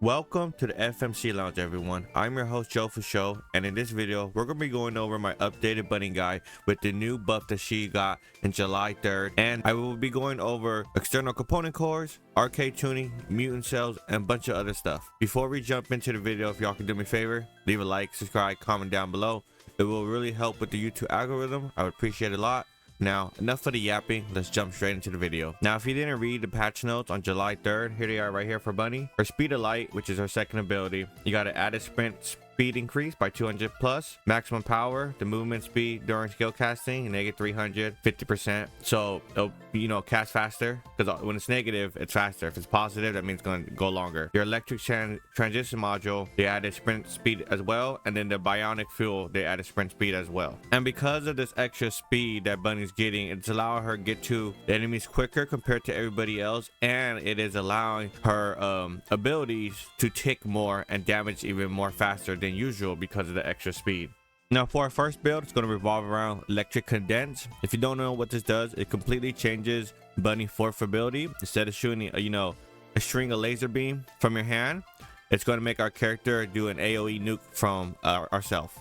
Welcome to the FMC Lounge, everyone. I'm your host, Joe for Show, and in this video, we're going to be going over my updated bunny guide with the new buff that she got in July 3rd, and I will be going over external component cores, arcade tuning, mutant cells, and a bunch of other stuff. Before we jump into the video, if y'all can do me a favor, leave a like, subscribe, comment down below. It will really help with the YouTube algorithm. I would appreciate it a lot. Now, enough of the yapping, let's jump straight into the video. Now, if you didn't read the patch notes on July 3rd, here they are right here for Bunny. Her speed of light, which is her second ability, you got an added sprint speed increase by 200 plus, maximum power, the movement speed during skill casting, negative 300, 50%. So it'll, cast faster, because when it's negative, it's faster. If it's positive, that means it's going to go longer. Your electric transition module, they added sprint speed as well, and then the bionic fuel, they added sprint speed as well. And because of this extra speed that Bunny's getting, it's allowing her to get to the enemies quicker compared to everybody else, and it is allowing her abilities to tick more and damage even more faster than usual because of the extra speed. Now, for our first build, it's going to revolve around electric condense. If you don't know what this does, it completely changes Bunny fourth ability. Instead of shooting a string of laser beam from your hand, it's going to make our character do an AoE nuke from ourselves.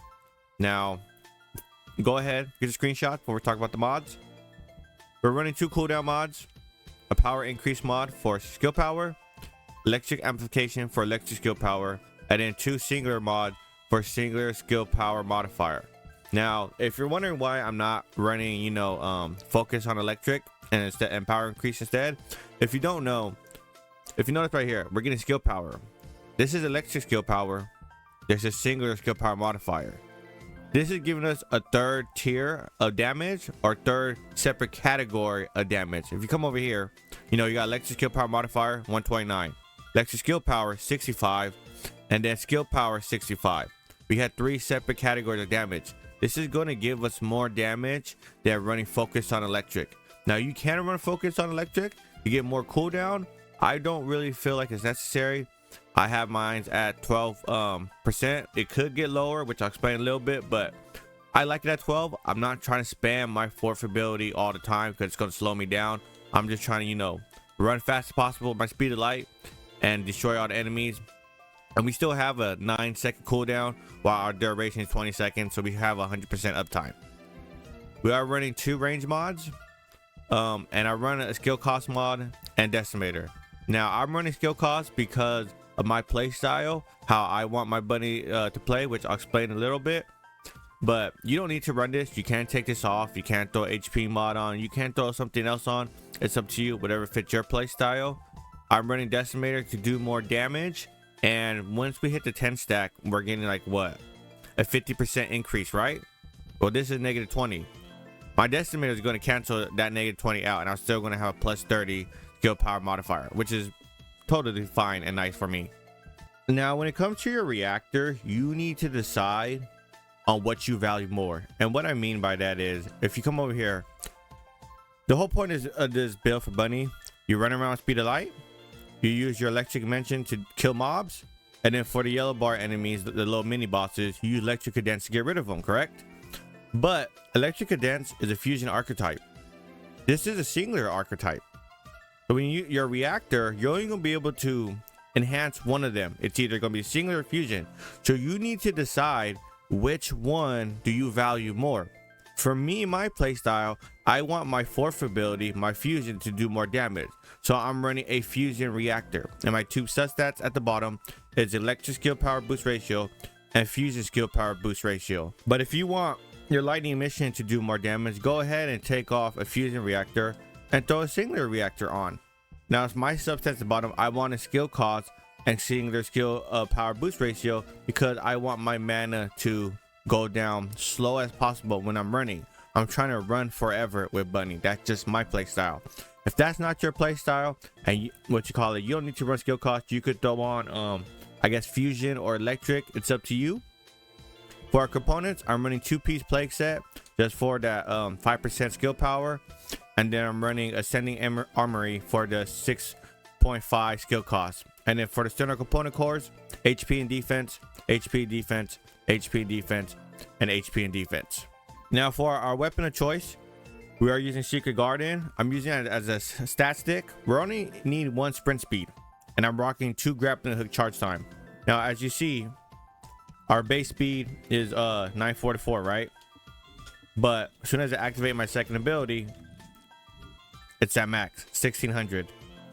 Now, go ahead, get a screenshot before we talk about the mods. We're running two cooldown mods, a power increase mod for skill power, electric amplification for electric skill power, and then two singular mod for singular skill power modifier. Now, if you're wondering why I'm not running, focus on electric and power increase instead, if you don't know, if you notice right here, we're getting skill power. This is electric skill power. There's a singular skill power modifier. This is giving us a third tier of damage or third separate category of damage. If you come over here, you got electric skill power modifier 129, electric skill power 65, and then skill power 65. We had three separate categories of damage. This is going to give us more damage than running focus on electric. Now, you can run focus on electric, you get more cooldown. I don't really feel like it's necessary. I have mine at 12%. It could get lower, which I'll explain a little bit, but I like it at 12. I'm not trying to spam my fourth ability all the time because it's going to slow me down. I'm just trying to, run fast as possible with my speed of light and destroy all the enemies. And we still have a 9-second cooldown while our duration is 20 seconds, so we have 100% uptime. We are running two range mods, and I run a skill cost mod and decimator. Now, I'm running skill cost because of my play style, how I want my bunny to play, which I'll explain a little bit. But you don't need to run this. You can't take this off. You can't throw HP mod on. You can't throw something else on. It's up to you, whatever fits your play style. I'm running decimator to do more damage. And once we hit the 10 stack, we're getting a 50% increase, right? Well, this is negative 20. My decimator is going to cancel that negative 20 out, and I'm still going to have a plus 30 skill power modifier, which is totally fine and nice for me. Now, when it comes to your reactor, you need to decide on what you value more. And what I mean by that is, if you come over here, the whole point is this build for Bunny, you run around with speed of light, you use your electric dimension to kill mobs, and then for the yellow bar enemies, the little mini bosses, you use electric condense to get rid of them, correct? But electric condense is a fusion archetype. This is a singular archetype. So when your reactor, you're only going to be able to enhance one of them. It's either going to be singular or fusion. So you need to decide which one do you value more. For me, my playstyle, I want my fourth ability, my fusion, to do more damage. So I'm running a fusion reactor. And my two substats at the bottom is electric skill power boost ratio and fusion skill power boost ratio. But if you want your lightning emission to do more damage, go ahead and take off a fusion reactor and throw a singular reactor on. Now, it's my substats at the bottom. I want a skill cost and singular skill power boost ratio because I want my mana to go down slow as possible when I'm running. I'm trying to run forever with Bunny. That's just my play style. If that's not your play style and you don't need to run skill cost, you could throw on I guess fusion or electric. It's up to you. For our components, I'm running 2-piece plague set just for that 5% skill power, and then I'm running ascending armory for the 6.5 skill cost. And then for the external component cores, HP and defense, HP defense, HP defense, and HP and defense. Now, for our weapon of choice, we are using Secret Garden. I'm using it as a stat stick. We only need one sprint speed, and I'm rocking 2 grappling hook charge time. Now as you see, our base speed is 944, right? But as soon as I activate my second ability, it's at max 1600.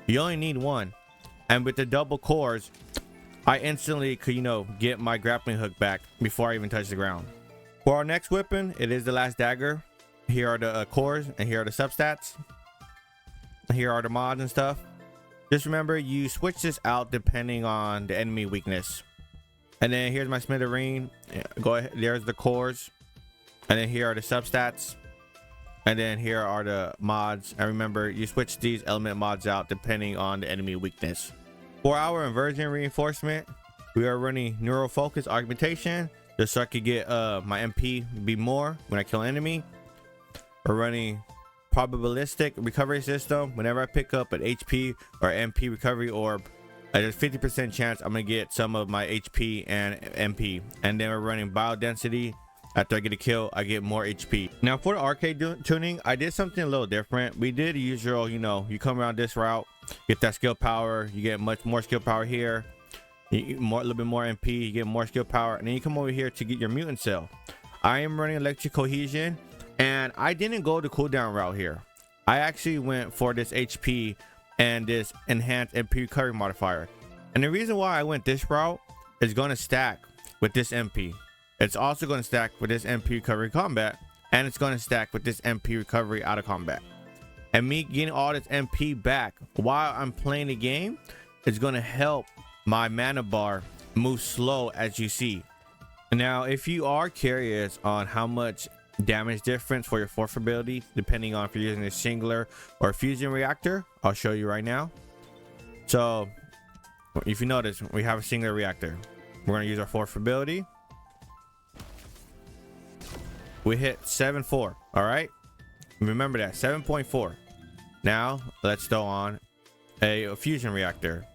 You only need 1, and with the double cores, I instantly could, you know, get my grappling hook back before I even touch the ground. For our next weapon, it is the last dagger. Here are the cores, and here are the substats. Here are the mods and stuff. Just remember, you switch this out depending on the enemy weakness. And then here's my smithereen. Go ahead, there's the cores, and then here are the substats, and then here are the mods. And remember, you switch these element mods out depending on the enemy weakness. For our inversion reinforcement, we are running neural focus augmentation just so I could get my MP be more when I kill an enemy. We're running probabilistic recovery system. Whenever I pick up an HP or MP recovery orb, there's 50% chance I'm gonna get some of my HP and MP. And then we're running biodensity. After I get a kill, I get more HP. Now for the arcade tuning, I did something a little different. We did the usual, you know, you come around this route, get that skill power, you get much more skill power here, you get a little bit more MP, you get more skill power, and then you come over here to get your mutant cell. I am running electric cohesion, and I didn't go the cooldown route here. I actually went for this HP and this enhanced MP recovery modifier. And the reason why I went this route is going to stack with this MP. It's also going to stack with this MP recovery combat, and it's going to stack with this MP recovery out of combat. And me getting all this MP back while I'm playing the game is going to help my mana bar move slow, as you see. Now if you are curious on how much damage difference for your 4th ability, depending on if you're using a singular or fusion reactor, I'll show you right now. So if you notice, we have a singular reactor. We're going to use our 4th ability. We hit 7.4. all right, remember that 7.4. Now let's throw on a fusion reactor.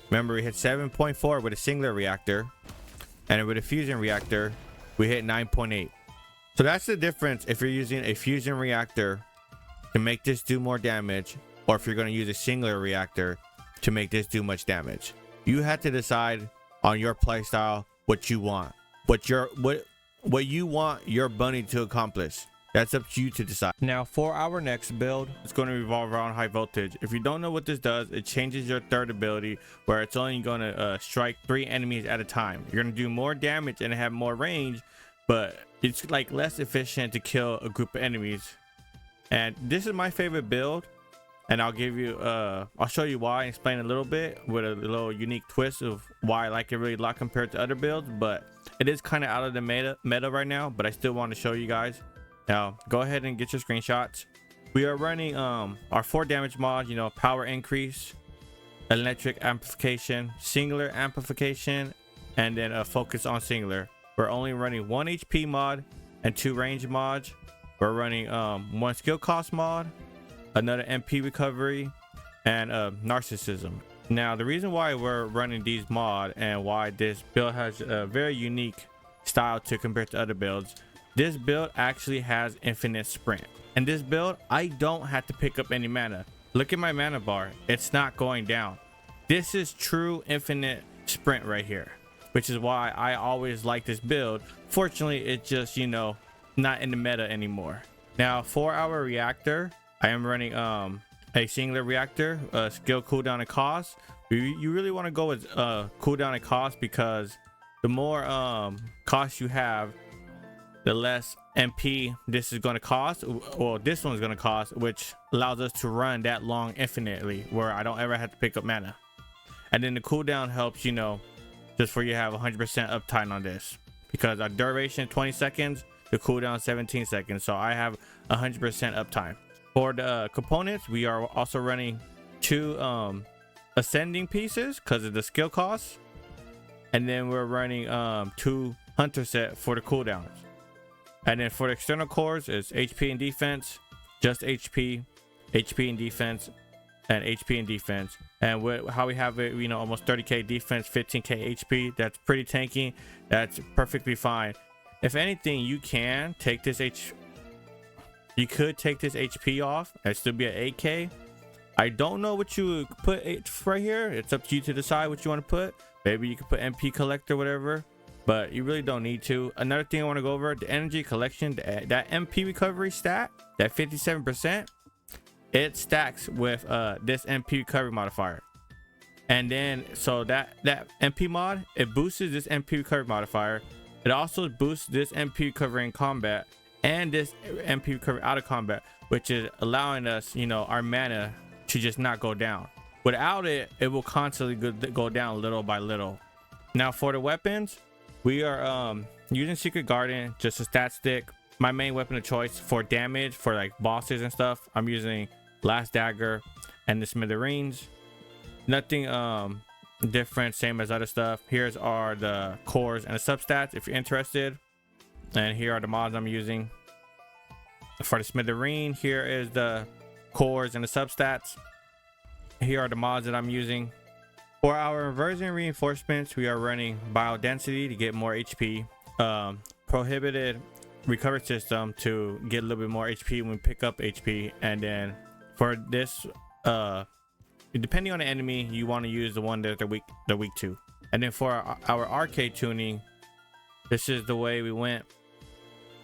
Remember, we hit 7.4 with a singular reactor, and with a fusion reactor we hit 9.8. So that's the difference if you're using a fusion reactor to make this do more damage, or if you're going to use a singular reactor to make this do much damage. You have to decide on your playstyle what you want, what you want your bunny to accomplish. That's up to you to decide. Now for our next build, it's going to revolve around high voltage. If you don't know what this does, it changes your 3rd ability, where it's only going to strike 3 enemies at a time. You're going to do more damage and have more range, but it's like less efficient to kill a group of enemies. And this is my favorite build, and I'll give you I'll show you why and explain a little bit with a little unique twist of why I like it really a lot compared to other builds. But it is kind of out of the meta right now, but I still want to show you guys. Now go ahead and get your screenshots. We are running our 4 damage mod, you know, power increase, electric amplification, singular amplification, and then a focus on singular. We're only running 1 HP mod and 2 range mods. We're running 1 skill cost mod, another MP recovery, and narcissism. Now the reason why we're running these mod and why this build has a very unique style to compare to other builds, this build actually has infinite sprint. And this build, I don't have to pick up any mana. Look at my mana bar, it's not going down. This is true infinite sprint right here, which is why I always like this build. Fortunately, it's just, you know, not in the meta anymore. Now for our reactor, I am running a singular reactor, skill cooldown and cost. You really want to go with cooldown and cost, because the more cost you have, the less MP this is going to cost, or this one's going to cost, which allows us to run that long infinitely, where I don't ever have to pick up mana. And then the cooldown helps, you know, just for you have 100% uptime on this, because our duration 20 seconds, the cooldown 17 seconds, so I have 100% uptime. For the components, we are also running 2 ascending pieces because of the skill cost, and then we're running 2 hunter set for the cooldowns. And then for the external cores, it's HP and defense, just HP, HP and defense, and HP and defense. And how we have it, you know, almost 30k defense, 15k HP. That's pretty tanky. That's perfectly fine. If anything, you can take this you could take this HP off and still be at 8k, I don't know what you would put right here. It's up to you to decide what you want to put. Maybe you could put MP collector, whatever, but you really don't need to. Another thing I want to go over, the energy collection, that MP recovery stat, that 57%, it stacks with this MP recovery modifier. And then so that MP mod, it boosts this MP recovery modifier. It also boosts this MP recovery in combat and this MP recovery out of combat, which is allowing us, you know, our mana to just not go down. Without it, it will constantly go down little by little. Now for the weapons, we are using Secret Garden, just a stat stick. My main weapon of choice for damage for like bosses and stuff, I'm using Last Dagger and the Smithereens. Nothing different, same as other stuff. Here's are the cores and the substats if you're interested, and here are the mods I'm using. For the Smithereen, here is the cores and the substats. Here are the mods that I'm using. For our inversion reinforcements, we are running biodensity to get more HP, prohibited recovery system to get a little bit more HP when we pick up HP, and then for this depending on the enemy, you want to use the one that they're weak to. And then for our arche tuning, this is the way we went.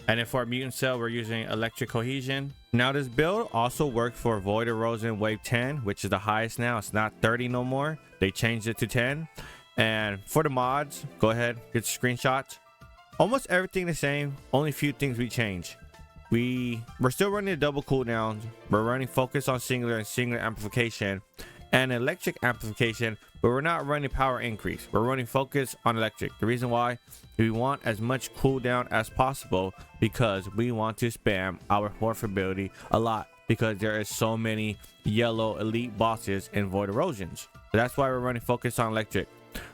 And then for our mutant cell, we're using electric cohesion. Now this build also worked for Void Erosion wave 10, which is the highest now. It's not 30 no more. They changed it to 10. And for the mods, go ahead, get screenshots. Almost everything the same, only a few things we change. We're still running the double cooldowns. We're running focus on singular and singular amplification and electric amplification, but we're not running power increase. We're running focus on electric. The reason why, we want as much cooldown as possible because we want to spam our morph ability a lot because there is so many yellow elite bosses in Void Erosions. So that's why we're running focus on electric.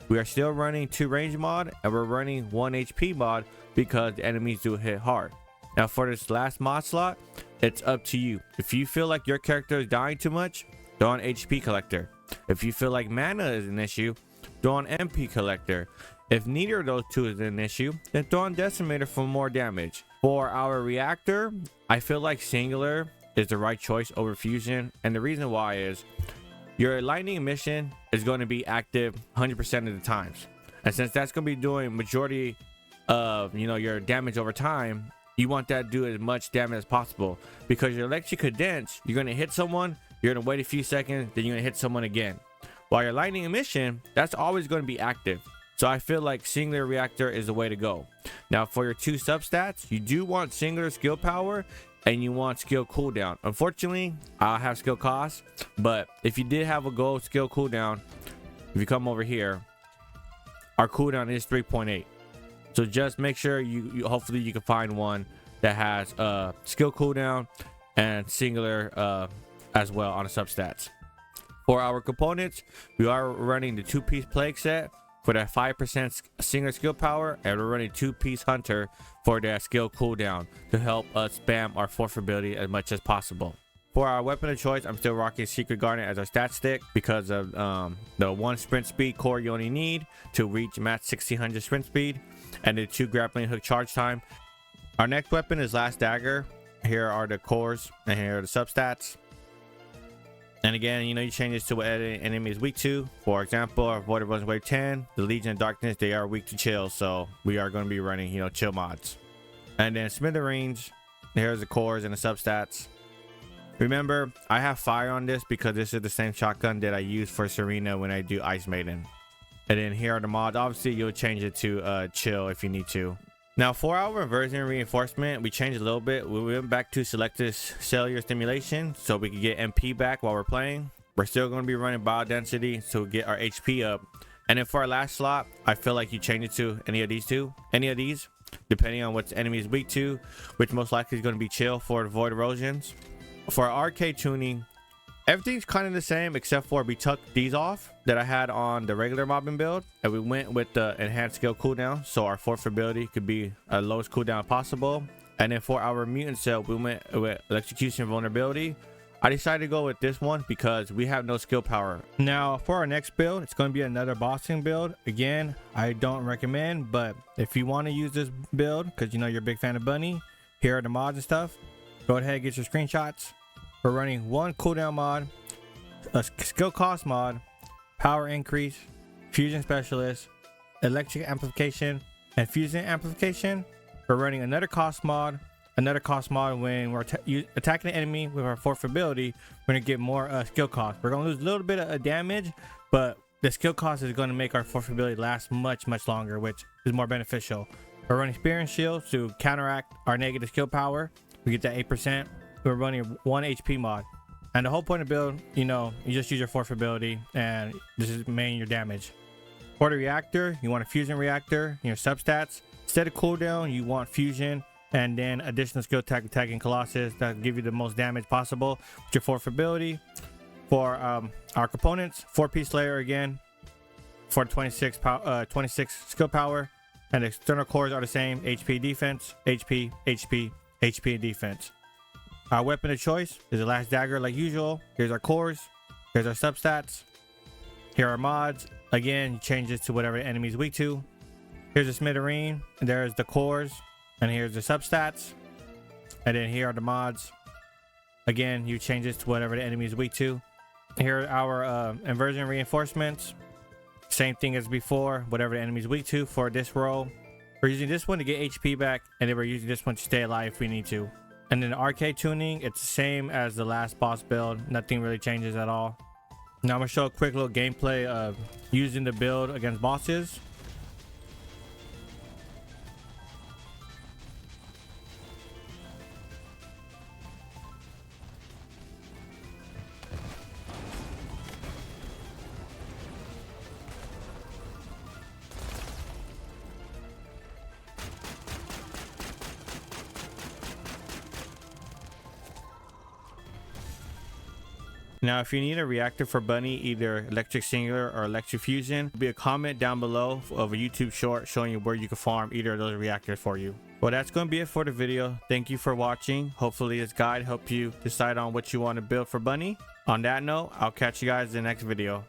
We are still running 2 range mod and we're running 1 HP mod because the enemies do hit hard. Now for this last mod slot, it's up to you. If you feel like your character is dying too much, throw on HP collector. If you feel like mana is an issue, throw on MP collector. If neither of those two is an issue, then throw on decimator for more damage. For our reactor, I feel like singular is the right choice over fusion, and the reason why is your lightning emission is going to be active 100% of the times, and since that's going to be doing majority of, you know, your damage over time, you want that to do as much damage as possible, because your electric condense, you're going to hit someone, you're going to wait a few seconds, then you're going to hit someone again. While your lightning emission, that's always going to be active. So I feel like singular reactor is the way to go. Now for your 2 substats, you do want singular skill power and you want skill cooldown. Unfortunately, I have skill cost, but if you did have a gold skill cooldown, if you come over here, our cooldown is 3.8. So just make sure you hopefully you can find one that has skill cooldown and singular as well on the substats. For our components, we are running the 2-piece plague set for that 5% singular skill power, and we're running 2-piece hunter for that skill cooldown to help us spam our 4th ability as much as possible. For our weapon of choice, I'm still rocking Secret Garden as our stat stick because of the 1 sprint speed core you only need to reach max 1600 sprint speed, and the 2 grappling hook charge time. Our next weapon is Last Dagger. Here are the cores and here are the substats. And again, you know, you change this to what enemy is weak to. For example, our Void Erosion wave 10, the Legion of Darkness, they are weak to chill, so we are going to be running, you know, chill mods. And then Smithereens, here's the cores and the substats. Remember, I have fire on this because this is the same shotgun that I use for Serena when I do Ice Maiden. And then here are the mods. Obviously, you'll change it to chill if you need to. Now for our inversion reinforcement, we changed a little bit. We went back to selective cellular stimulation so we could get MP back while we're playing. We're still going to be running biodensity to get our HP up. And then for our last slot, I feel like you change it to any of these, depending on what the enemy is weak to, which most likely is going to be chill for the Void Erosions. For our arcade tuning, everything's kind of the same except for we took these off that I had on the regular mobbing build, and we went with the enhanced skill cooldown, so our 4th ability could be a lowest cooldown possible. And then for our mutant cell, we went with electrocution vulnerability. I decided to go with this one because we have no skill power. Now for our next build, it's going to be another bossing build. Again, I don't recommend, but if you want to use this build because you know you're a big fan of Bunny, here are the mods and stuff. Go ahead and get your screenshots. We're running 1 cooldown mod, a skill cost mod, power increase, fusion specialist, electric amplification, and fusion amplification. We're running another cost mod when we're attacking the enemy with our fourth ability. We're gonna get more skill cost. We're gonna lose a little bit of damage, but the skill cost is going to make our fourth ability last much longer, which is more beneficial. We're running spear and shields to counteract our negative skill power. We get that 8%. We're running 1 HP mod, and the whole point of build, you just use your fourth ability, and this is mainly your damage. For the reactor, you want a fusion reactor in your substats. Instead of cooldown, you want fusion, and then additional skill attack attacking Colossus that give you the most damage possible with your fourth ability. For our components, 4-piece layer again for 26 skill power, and the external cores are the same: HP defense, HP, HP, HP and defense. Our weapon of choice is the last dagger like usual. Here's our cores, here's our substats, here are mods. Again, you change this to whatever the enemy is weak to. Here's the smithereen, and there's the cores, and here's the substats, and then here are the mods. Again, you change this to whatever the enemy is weak to. Here are our inversion reinforcements. Same thing as before, whatever the enemy is weak to for this row. We're using this one to get HP back, and then we're using this one to stay alive if we need to. And then the arche tuning, it's the same as the last boss build. Nothing really changes at all. Now I'm gonna show a quick little gameplay of using the build against bosses. Now, if you need a reactor for Bunny, either electric singular or electric fusion, there'll be a comment down below of a YouTube short showing you where you can farm either of those reactors for you. Well, that's going to be it for the video. Thank you for watching. Hopefully this guide helped you decide on what you want to build for Bunny. On that note, I'll catch you guys in the next video.